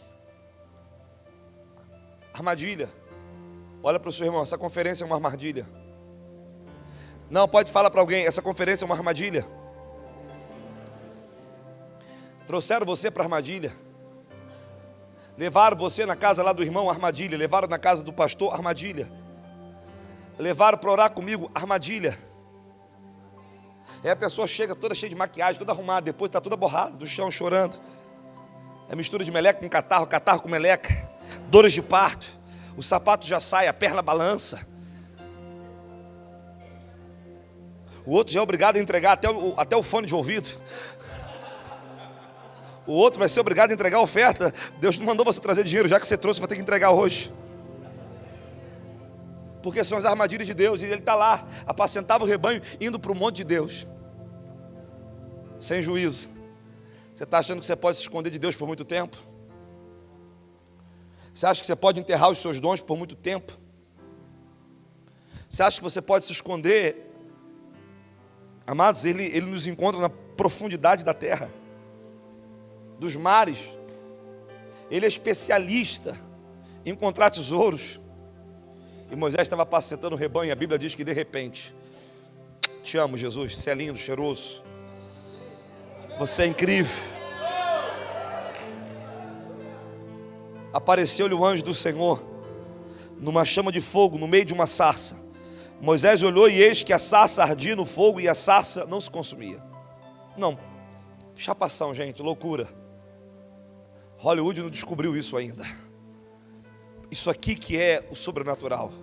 Armadilha. Olha para o seu irmão, essa conferência é uma armadilha. Não, pode falar para alguém, essa conferência é uma armadilha. Trouxeram você para a armadilha. Levaram você na casa lá do irmão, armadilha. Levaram na casa do pastor, armadilha. Levaram para orar comigo, armadilha. Aí a pessoa chega toda cheia de maquiagem, toda arrumada, depois está toda borrada do chão, chorando. É mistura de meleca com catarro, catarro com meleca, dores de parto. O sapato já sai, a perna balança. O outro já é obrigado a entregar até o fone de ouvido. O outro vai ser obrigado a entregar a oferta. Deus não mandou você trazer dinheiro, já que você trouxe, vai ter que entregar hoje. Porque são as armadilhas de Deus. E ele está lá, apacentava o rebanho, indo para o monte de Deus, sem juízo. Você está achando que você pode se esconder de Deus por muito tempo? Você acha que você pode enterrar os seus dons por muito tempo? Você acha que você pode se esconder? Amados, Ele nos encontra na profundidade da terra, dos mares. Ele é especialista em encontrar tesouros. E Moisés estava apacentando o rebanho. A Bíblia diz que de repente, te amo, Jesus, você é lindo, cheiroso, você é incrível. Apareceu-lhe o anjo do Senhor numa chama de fogo, no meio de uma sarça. Moisés olhou e eis que a sarça ardia no fogo e a sarça não se consumia. Não, chapação, gente, loucura. Hollywood não descobriu isso ainda. Isso aqui que é o sobrenatural.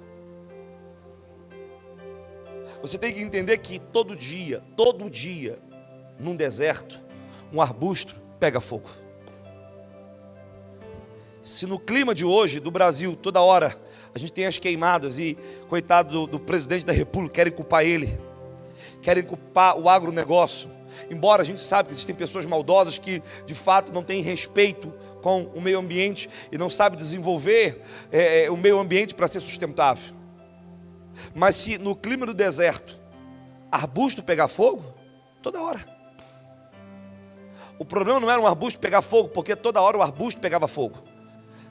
Você tem que entender que todo dia, num deserto, um arbusto pega fogo. Se no clima de hoje, do Brasil, toda hora, a gente tem as queimadas e, coitado do presidente da República, querem culpar ele, querem culpar o agronegócio. Embora a gente sabe que existem pessoas maldosas que, de fato, não têm respeito com o meio ambiente e não sabem desenvolver o meio ambiente para ser sustentável. Mas se no clima do deserto, arbusto pegar fogo, toda hora. O problema não era um arbusto pegar fogo, porque toda hora o arbusto pegava fogo.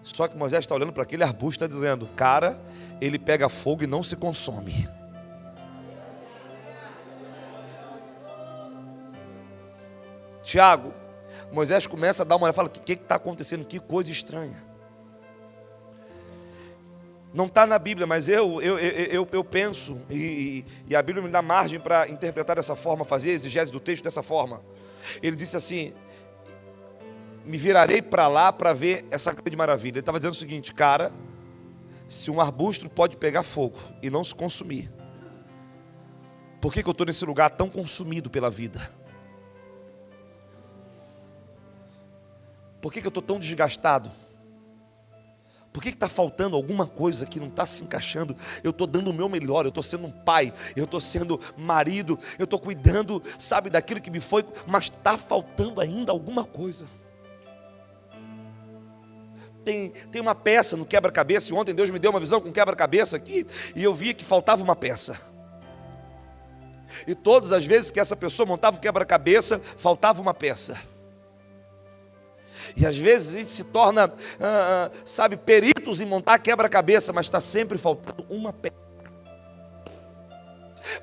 Só que Moisés está olhando para aquele arbusto e está dizendo, cara, ele pega fogo e não se consome. Tiago, Moisés começa a dar uma olhada e fala, o que está acontecendo? Que coisa estranha. Não está na Bíblia, mas eu penso, e a Bíblia me dá margem para interpretar dessa forma, fazer a exegese do texto dessa forma. Ele disse assim, me virarei para lá para ver essa grande maravilha. Ele estava dizendo o seguinte, cara, se um arbusto pode pegar fogo e não se consumir, por que eu estou nesse lugar tão consumido pela vida? Por que eu estou tão desgastado? Por que está faltando alguma coisa que não está se encaixando? Eu estou dando o meu melhor, eu estou sendo um pai, eu estou sendo marido, eu estou cuidando, sabe, daquilo que me foi, mas está faltando ainda alguma coisa. Tem uma peça no quebra-cabeça, e ontem Deus me deu uma visão com quebra-cabeça aqui, e eu via que faltava uma peça. E todas as vezes que essa pessoa montava o quebra-cabeça, faltava uma peça. E às vezes a gente se torna, sabe, peritos em montar quebra-cabeça, mas está sempre faltando uma peça.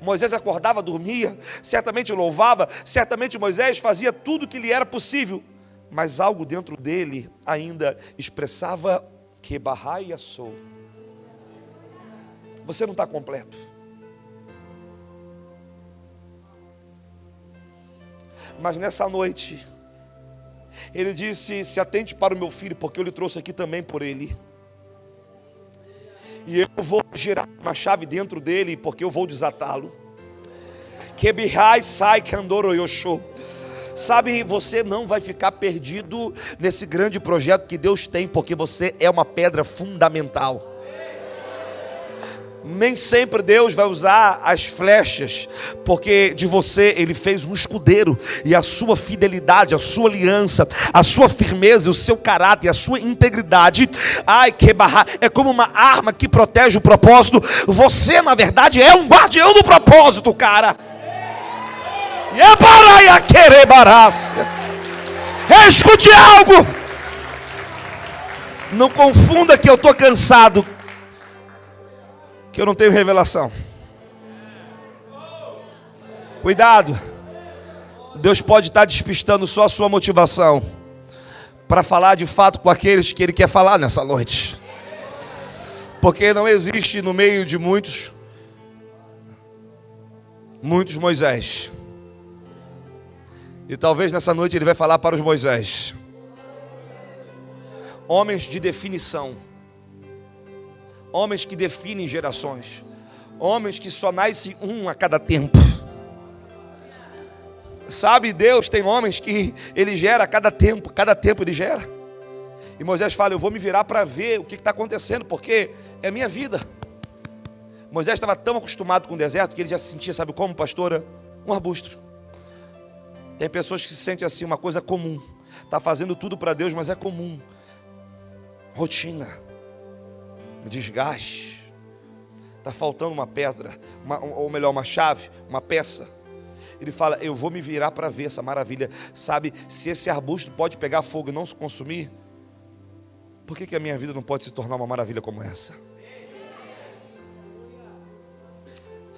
Moisés acordava, dormia, certamente louvava, certamente Moisés fazia tudo o que lhe era possível, mas algo dentro dele ainda expressava que barraia sou. Você não está completo. Mas nessa noite, ele disse, se atente para o meu filho, porque eu lhe trouxe aqui também por ele. E eu vou girar uma chave dentro dele, porque eu vou desatá-lo. Quebihai sai candoro yoshô. Sabe, você não vai ficar perdido nesse grande projeto que Deus tem, porque você é uma pedra fundamental. Nem sempre Deus vai usar as flechas, porque de você Ele fez um escudeiro, e a sua fidelidade, a sua aliança, a sua firmeza, o seu caráter, a sua integridade, é como uma arma que protege o propósito. Você na verdade é um guardião do propósito, cara. Escute algo, não confunda que eu estou cansado, que eu não tenho revelação. Cuidado, Deus pode estar despistando só a sua motivação para falar de fato com aqueles que Ele quer falar nessa noite, porque não existe no meio de muitos Moisés. E talvez nessa noite Ele vai falar para os Moisés, homens de definição, homens que definem gerações, homens que só nascem um a cada tempo. Sabe, Deus tem homens que Ele gera a cada tempo Ele gera. E Moisés fala, eu vou me virar para ver o que está acontecendo, porque é minha vida. Moisés estava tão acostumado com o deserto que ele já se sentia, sabe como, pastora? Um arbusto. Tem pessoas que se sentem assim, uma coisa comum. Está fazendo tudo para Deus, mas é comum. Rotina. Desgaste. Está faltando uma pedra, ou melhor, uma chave, uma peça. Ele fala, eu vou me virar para ver essa maravilha. Sabe, se esse arbusto pode pegar fogo e não se consumir, por que a minha vida não pode se tornar uma maravilha como essa?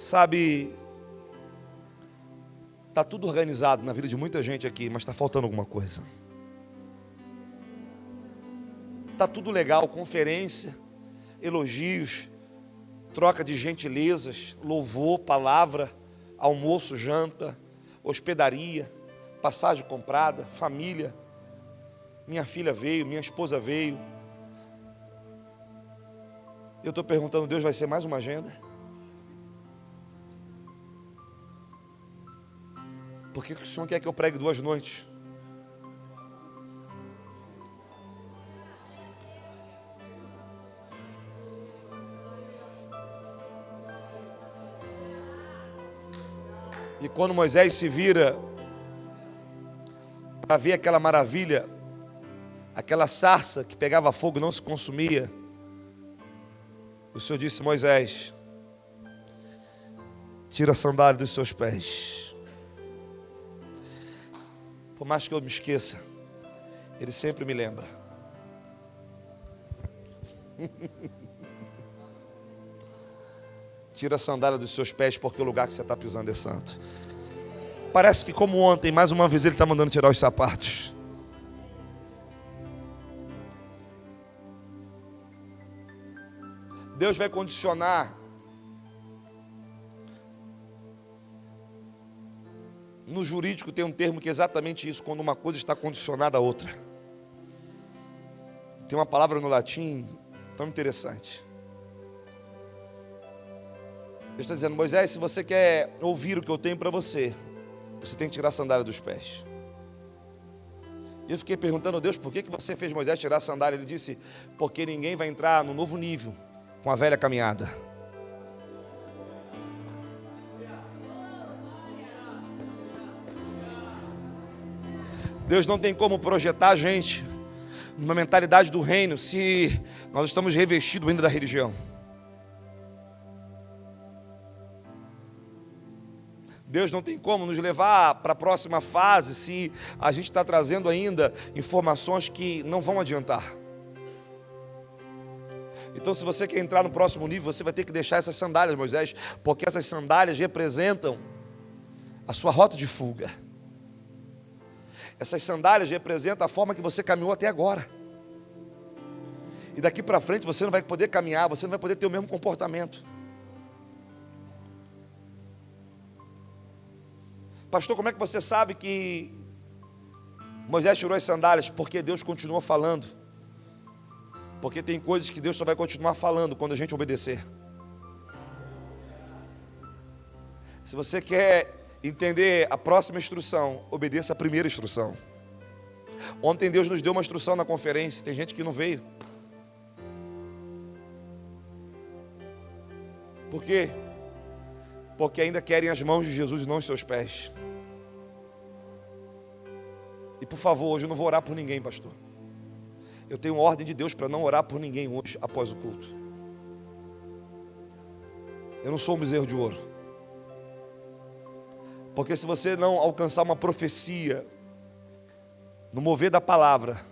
Sabe, está tudo organizado na vida de muita gente aqui, mas está faltando alguma coisa. Está tudo legal, conferência, elogios, troca de gentilezas, louvor, palavra, almoço, janta, hospedaria, passagem comprada, família. Minha filha veio, minha esposa veio. Eu estou perguntando, Deus, vai ser mais uma agenda? Por que o Senhor quer que eu pregue 2 noites? E quando Moisés se vira para ver aquela maravilha, aquela sarça que pegava fogo e não se consumia, o Senhor disse: Moisés, tira a sandália dos seus pés. Por mais que eu me esqueça, Ele sempre me lembra. Tira a sandália dos seus pés, porque o lugar que você está pisando é santo. Parece que como ontem, mais uma vez Ele está mandando tirar os sapatos. Deus vai condicionar no jurídico tem um termo que é exatamente isso, quando uma coisa está condicionada à outra. Tem uma palavra no latim tão interessante. Deus está dizendo: Moisés, se você quer ouvir o que eu tenho para você, você tem que tirar a sandália dos pés. E eu fiquei perguntando a Deus, por que você fez Moisés tirar a sandália? Ele disse: porque ninguém vai entrar no novo nível com a velha caminhada. Deus não tem como projetar a gente numa mentalidade do reino se nós estamos revestidos ainda da religião. Deus não tem como nos levar para a próxima fase se a gente está trazendo ainda informações que não vão adiantar. Então, se você quer entrar no próximo nível, você vai ter que deixar essas sandálias, Moisés, porque essas sandálias representam a sua rota de fuga. Essas sandálias representam a forma que você caminhou até agora. E daqui para frente você não vai poder caminhar, você não vai poder ter o mesmo comportamento. Pastor, como é que você sabe que Moisés tirou as sandálias? Porque Deus continua falando. Porque tem coisas que Deus só vai continuar falando quando a gente obedecer. Se você quer entender a próxima instrução, obedeça a primeira instrução. Ontem Deus nos deu uma instrução na conferência, tem gente que não veio. Por quê? Porque ainda querem as mãos de Jesus e não os seus pés. E por favor, hoje eu não vou orar por ninguém, pastor. Eu tenho ordem de Deus para não orar por ninguém hoje, após o culto. Eu não sou um bezerro de ouro. Porque se você não alcançar uma profecia no mover da palavra,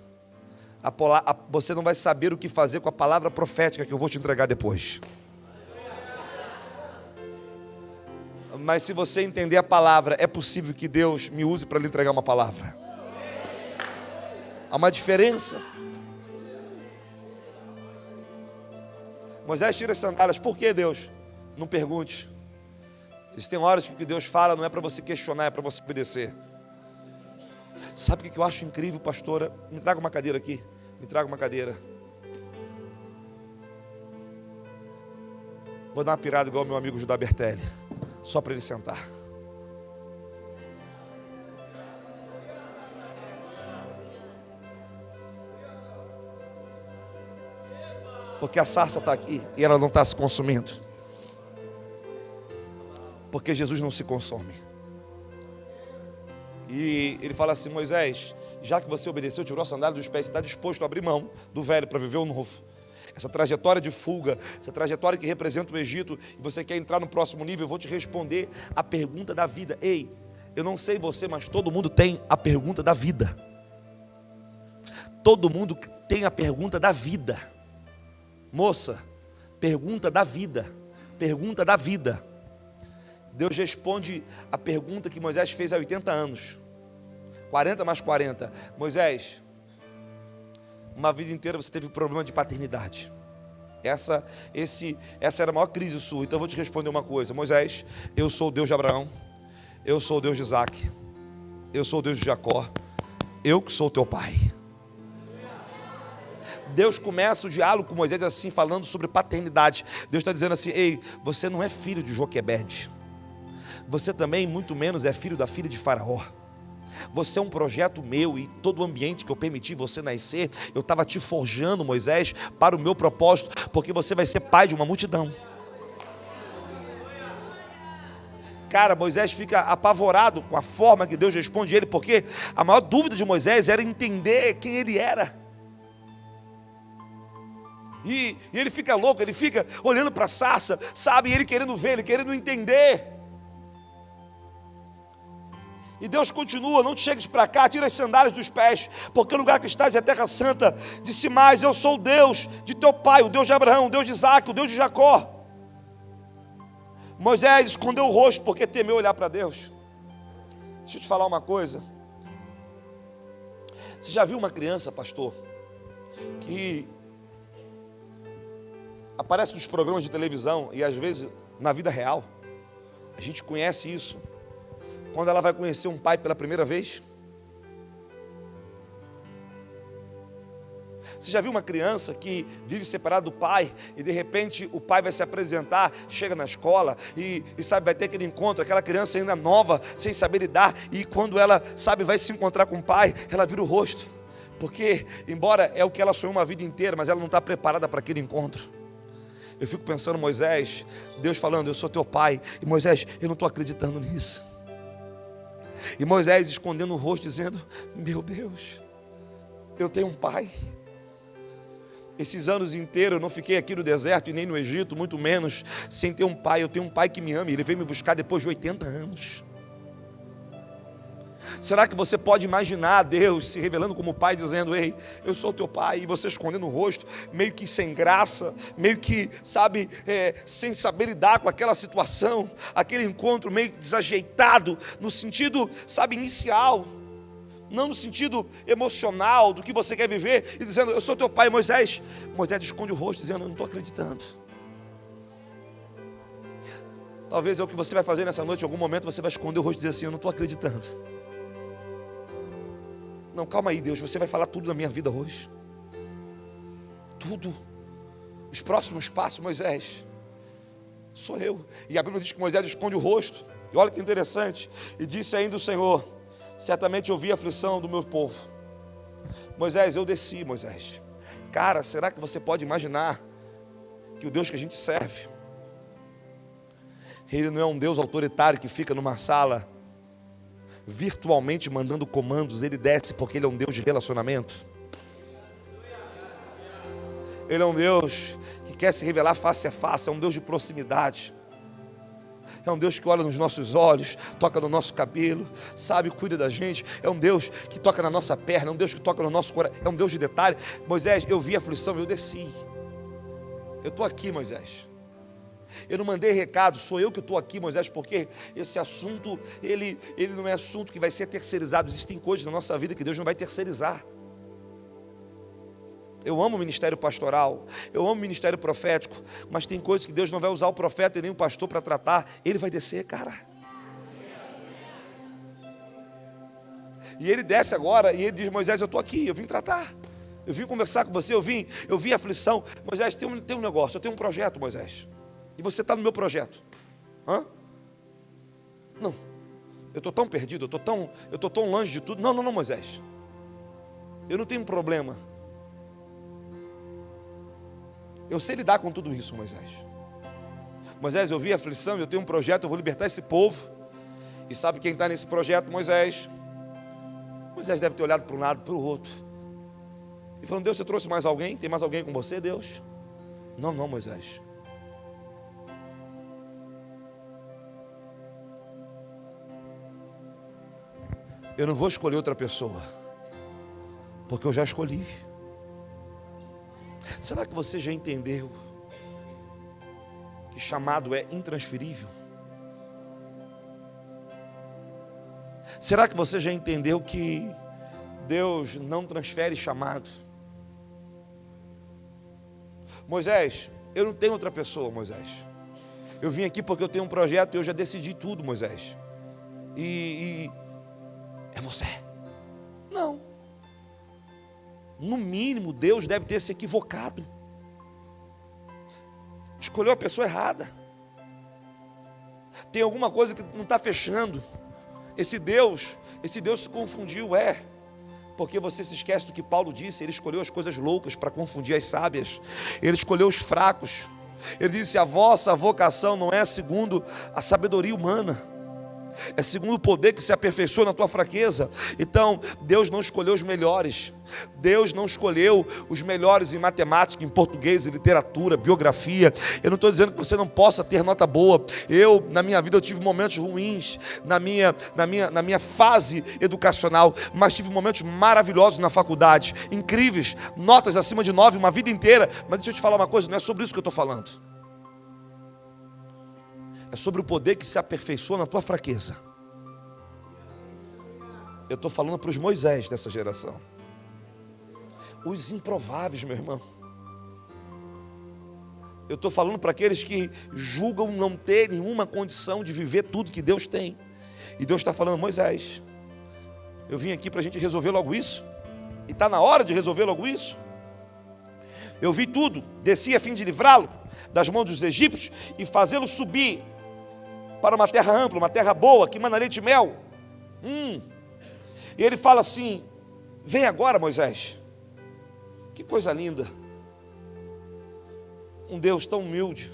você não vai saber o que fazer com a palavra profética que eu vou te entregar depois. Mas se você entender a palavra, é possível que Deus me use para lhe entregar uma palavra. Há uma diferença. Moisés tira as sandálias. Por que, Deus? Não pergunte. Existem horas que o que Deus fala não é para você questionar, é para você obedecer. Sabe o que eu acho incrível, pastora? Me traga uma cadeira aqui. Me traga uma cadeira. Vou dar uma pirada igual ao meu amigo Judá Bertelli, só para ele sentar. Porque a sarça está aqui e ela não está se consumindo. Porque Jesus não se consome. E ele fala assim: Moisés, já que você obedeceu, tirou a sandália dos pés, você está disposto a abrir mão do velho para viver o novo. Essa trajetória de fuga, essa trajetória que representa o Egito, e você quer entrar no próximo nível, eu vou te responder a pergunta da vida. Ei, eu não sei você, mas todo mundo tem a pergunta da vida. Todo mundo tem a pergunta da vida. Moça, pergunta da vida. Pergunta da vida. Deus responde a pergunta que Moisés fez há 80 anos. 40 mais 40. Moisés, uma vida inteira você teve problema de paternidade. Essa era a maior crise sua. Então eu vou te responder uma coisa. Moisés, eu sou o Deus de Abraão, eu sou o Deus de Isaac, eu sou o Deus de Jacó, eu que sou o teu pai. Deus começa o diálogo com Moisés assim, falando sobre paternidade. Deus está dizendo assim: ei, você não é filho de Joquebede, você também muito menos é filho da filha de Faraó. Você é um projeto meu, e todo o ambiente que eu permiti você nascer, eu estava te forjando, Moisés, para o meu propósito, porque você vai ser pai de uma multidão. Cara, Moisés fica apavorado com a forma que Deus responde ele, porque a maior dúvida de Moisés era entender quem ele era. E ele fica louco, ele fica olhando para a sarça, sabe, ele querendo ver, ele querendo entender. E Deus continua: não te chegues para cá, tira as sandálias dos pés, porque o lugar que estás é terra santa. Disse mais: eu sou o Deus de teu pai, o Deus de Abraão, o Deus de Isaac, o Deus de Jacó. Moisés escondeu o rosto porque temeu olhar para Deus. Deixa eu te falar uma coisa. Você já viu uma criança, pastor, que aparece nos programas de televisão e às vezes na vida real? A gente conhece isso. Quando ela vai conhecer um pai pela primeira vez. Você já viu uma criança que vive separada do pai e de repente o pai vai se apresentar, chega na escola e sabe, vai ter aquele encontro, aquela criança ainda nova, sem saber lidar, e quando ela, sabe, vai se encontrar com o pai, ela vira o rosto, porque embora é o que ela sonhou uma vida inteira, mas ela não está preparada para aquele encontro. Eu fico pensando, Moisés, Deus falando: eu sou teu pai, e Moisés, eu não estou acreditando nisso. E Moisés escondendo o rosto, dizendo: meu Deus, eu tenho um pai. Esses anos inteiros eu não fiquei aqui no deserto e nem no Egito, muito menos sem ter um pai. Eu tenho um pai que me ama, e ele veio me buscar depois de 80 anos. Será que você pode imaginar Deus se revelando como pai, dizendo: ei, eu sou teu pai, e você escondendo o rosto, meio que sem graça, meio que, sabe, sem saber lidar com aquela situação, aquele encontro meio desajeitado, no sentido, sabe, inicial, não no sentido emocional do que você quer viver, e dizendo: eu sou teu pai. Moisés esconde o rosto, dizendo: eu não estou acreditando. Talvez é o que você vai fazer nessa noite. Em algum momento você vai esconder o rosto e dizer assim: eu não estou acreditando. Não, calma aí, Deus, você vai falar tudo na minha vida hoje. Tudo. Os próximos passos, Moisés, sou eu. E a Bíblia diz que Moisés esconde o rosto. E olha que interessante. E disse ainda o Senhor: certamente eu vi a aflição do meu povo. Moisés, eu desci, Moisés. Cara, será que você pode imaginar que o Deus que a gente serve, Ele não é um Deus autoritário que fica numa sala virtualmente mandando comandos? Ele desce porque Ele é um Deus de relacionamento. Ele é um Deus que quer se revelar face a face, é um Deus de proximidade. É um Deus que olha nos nossos olhos, toca no nosso cabelo, sabe, cuida da gente. É um Deus que toca na nossa perna, é um Deus que toca no nosso coração, é um Deus de detalhe. Moisés, eu vi a aflição, eu desci. Eu estou aqui, Moisés. Eu não mandei recado, sou eu que estou aqui, Moisés, porque esse assunto, ele não é assunto que vai ser terceirizado. Existem coisas na nossa vida que Deus não vai terceirizar. Eu amo o ministério pastoral, eu amo o ministério profético, mas tem coisas que Deus não vai usar o profeta e nem o pastor para tratar. Ele vai descer, cara. E ele desce agora e ele diz: Moisés, eu estou aqui, eu vim tratar. Eu vim conversar com você, eu vi a aflição. Moisés, tem um negócio, eu tenho um projeto, Moisés. E você está no meu projeto. Hã? Não. Eu estou tão perdido, eu estou tão longe de tudo. Não, Moisés. Eu não tenho problema. Eu sei lidar com tudo isso, Moisés. Moisés, eu vi a aflição, eu tenho um projeto, eu vou libertar esse povo. E sabe quem está nesse projeto, Moisés? Moisés deve ter olhado para um lado, para o outro. E falando: Deus, você trouxe mais alguém? Tem mais alguém com você, Deus? Não, Moisés. Eu não vou escolher outra pessoa, porque eu já escolhi. Será que você já entendeu que chamado é intransferível? Será que você já entendeu que Deus não transfere chamado? Moisés, eu não tenho outra pessoa, Moisés. Eu vim aqui porque eu tenho um projeto e eu já decidi tudo, Moisés. E é você? Não. No mínimo, Deus deve ter se equivocado. Escolheu a pessoa errada. Tem alguma coisa que não está fechando. Esse Deus se confundiu, porque você se esquece do que Paulo disse. Ele escolheu as coisas loucas para confundir as sábias. Ele escolheu os fracos. Ele disse: a vossa vocação não é segundo a sabedoria humana, é segundo o poder que se aperfeiçoa na tua fraqueza. Então, Deus não escolheu os melhores. Deus não escolheu os melhores em matemática, em português, em literatura, biografia. Eu não estou dizendo que você não possa ter nota boa. Na minha vida, eu tive momentos ruins na minha fase educacional, mas tive momentos maravilhosos na faculdade, incríveis, notas acima de 9, uma vida inteira. Mas deixa eu te falar uma coisa, não é sobre isso que eu estou falando. É sobre o poder que se aperfeiçoa na tua fraqueza. Eu estou falando para os Moisés dessa geração. Os improváveis, meu irmão. Eu estou falando para aqueles que julgam não ter nenhuma condição de viver tudo que Deus tem. E Deus está falando: Moisés, eu vim aqui para a gente resolver logo isso. E está na hora de resolver logo isso. Eu vi tudo, desci a fim de livrá-lo das mãos dos egípcios e fazê-lo subir para uma terra ampla, uma terra boa, que mana leite e mel. E ele fala assim: vem agora, Moisés. Que coisa linda. Um Deus tão humilde,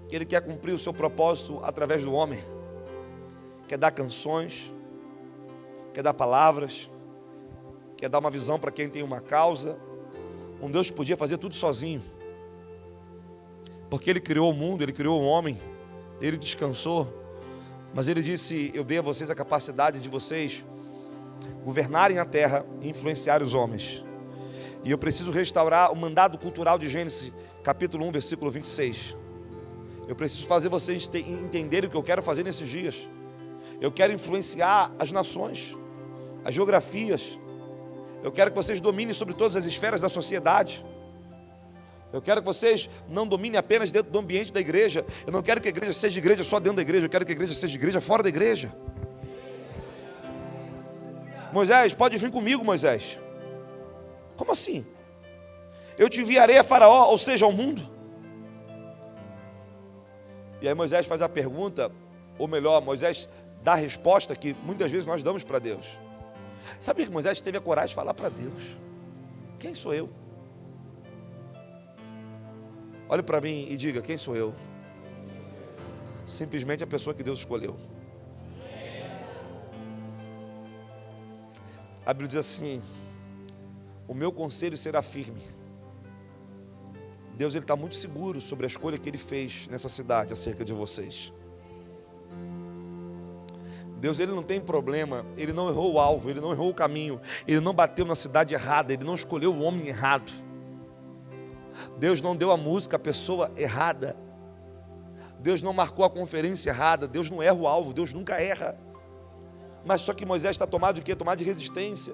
que Ele quer cumprir o seu propósito através do homem. Quer dar canções, quer dar palavras, quer dar uma visão para quem tem uma causa. Um Deus que podia fazer tudo sozinho, porque Ele criou o mundo, Ele criou o homem, Ele descansou, mas Ele disse: eu dei a vocês a capacidade de vocês governarem a terra e influenciar os homens. E eu preciso restaurar o mandado cultural de Gênesis, capítulo 1, versículo 26. Eu preciso fazer vocês entenderem o que eu quero fazer nesses dias. Eu quero influenciar as nações, as geografias. Eu quero que vocês dominem sobre todas as esferas da sociedade. Eu quero que vocês não dominem apenas dentro do ambiente da igreja. Eu não quero que a igreja seja igreja só dentro da igreja. Eu quero que a igreja seja igreja fora da igreja. Moisés, pode vir comigo, Moisés. Como assim? Eu te enviarei a Faraó, ou seja, ao mundo. E aí Moisés faz a pergunta, ou melhor, Moisés dá a resposta que muitas vezes nós damos para Deus. Sabe que Moisés teve a coragem de falar para Deus: quem sou eu? Olhe para mim e diga: quem sou eu? Simplesmente a pessoa que Deus escolheu. A Bíblia diz assim: o meu conselho será firme. Deus, Ele está muito seguro sobre a escolha que Ele fez nessa cidade acerca de vocês. Deus, Ele não tem problema, Ele não errou o alvo, Ele não errou o caminho, Ele não bateu na cidade errada, Ele não escolheu o homem errado. Deus não deu a música à pessoa errada. Deus não marcou a conferência errada. Deus não erra o alvo, Deus nunca erra. Mas só que Moisés está tomado de quê? Tomado de resistência.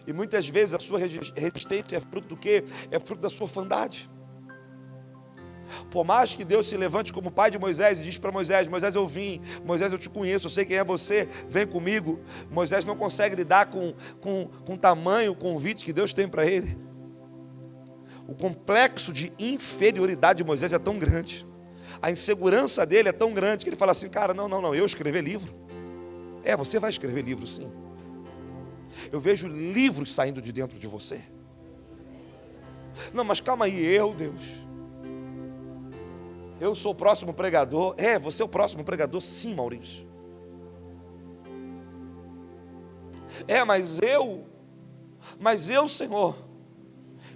E muitas vezes a sua resistência é fruto do quê? É fruto da sua orfandade. Por mais que Deus se levante como pai de Moisés e diz para Moisés: Moisés, eu vim, Moisés, eu te conheço, eu sei quem é você, vem comigo. Moisés não consegue lidar com o tamanho, o convite que Deus tem para ele. O complexo de inferioridade de Moisés é tão grande, a insegurança dele é tão grande, que ele fala assim: cara, não, eu escrever livro? Você vai escrever livro sim. Eu vejo livros saindo de dentro de você. Não, mas calma aí, Deus, eu sou o próximo pregador. Você é o próximo pregador? Sim, Maurício. Mas eu, Senhor,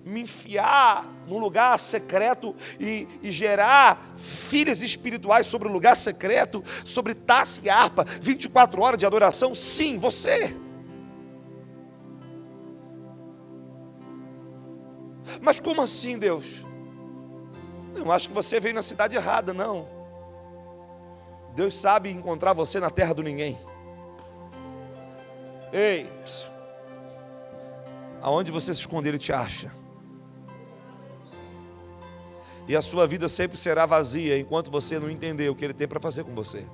me enfiar num lugar secreto e gerar filhas espirituais sobre o lugar secreto, sobre taça e harpa, 24 horas de adoração? Sim, você. Mas como assim, Deus? Eu acho que você veio na cidade errada. Não. Deus sabe encontrar você na terra do ninguém. Ei, psiu. Aonde você se esconder, Ele te acha. E a sua vida sempre será vazia enquanto você não entender o que Ele tem para fazer com você.